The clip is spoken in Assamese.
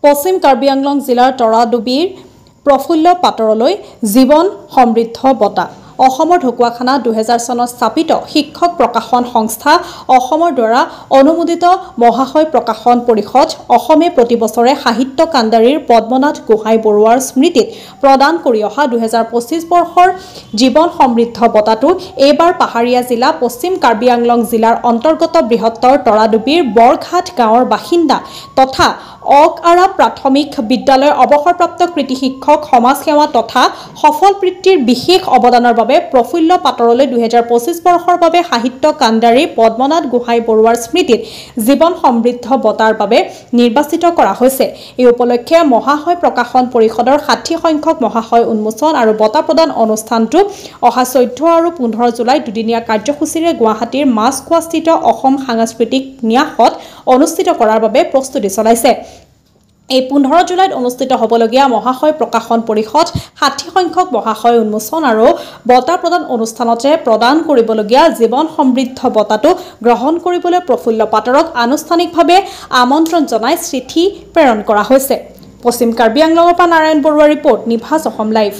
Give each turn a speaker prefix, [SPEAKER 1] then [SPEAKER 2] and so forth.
[SPEAKER 1] পশ্চিম কাৰ্বি আংলং জিলাৰ তৰাডুবিৰ প্ৰফুল্ল পাটৰলৈ জীৱন সমৃদ্ধ বঁটা অসমৰ ঢকুৱাখানা 2000 চনত স্থাপিত শিক্ষক প্ৰকাশন সংস্থা অসমৰ দ্বাৰা অনুমোদিত মহাশয় প্ৰকাশন পৰিষদ অসমে প্ৰতি বছৰে সাহিত্য কাণ্ডাৰীৰ পদ্মনাথ গোহাঁই বৰুৱাৰ স্মৃতিত প্ৰদান কৰি অহা 2025 বৰ্ষৰ জীৱন সমৃদ্ধ বঁটাটো এইবাৰ পাহাৰীয়া জিলা পশ্চিম কাৰ্বি আংলং জিলাৰ অন্তৰ্গত বৃহত্তৰ তৰাডুবিৰ বৰঘাট গাঁৱৰ বাসিন্দা তথা অকআৰা প্ৰাথমিক বিদ্যালয়ৰ অৱসৰপ্ৰাপ্ত কৃতি শিক্ষক সমাজসেৱা তথা সফল বৃত্তিৰ বিশেষ অৱদানৰ বাবে প্ৰফুল্ল পাটৰলৈ 2025 বৰ্ষৰ বাবে সাহিত্য কাণ্ডাৰী পদ্মনাথ গোহাঁই বৰুৱাৰ স্মৃতিত জীৱন সমৃদ্ধ বঁটাৰ বাবে নিৰ্বাচিত কৰা হৈছে। এই উপলক্ষে মহাশয় প্ৰকাশন পৰিষদৰ 60 সংখ্যক মহাশয় উন্মোচন আৰু বঁটা প্ৰদান অনুষ্ঠানটো অহা 14 আৰু 15 জুলাই দুদিনীয়া কাৰ্যসূচীৰে গুৱাহাটীৰ মাছখোৱাস্থিত অসম সাংস্কৃতিক ন্যাসত অনুষ্ঠিত কৰাৰ বাবে প্ৰস্তুতি চলাইছে। এই 15 জুলাইত অনুষ্ঠিত হ'বলগীয়া মহাশয় প্ৰকাশন পৰিষদ 60 সংখ্যক মহাশয় উন্মোচন আৰু বঁটা প্ৰদান অনুষ্ঠানতে প্ৰদান কৰিবলগীয়া জীৱন সমৃদ্ধ বঁটাটো গ্ৰহণ কৰিবলৈ প্ৰফুল্ল পাটৰক আনুষ্ঠানিকভাৱে আমন্ত্ৰণ জনাই চিঠি প্ৰেৰণ কৰা হৈছে। পশ্চিম কাৰ্বি আংলঙৰ পৰা নাৰায়ণ বৰুৱা ৰিপৰ্ট নিভাজ অসম লাইভ।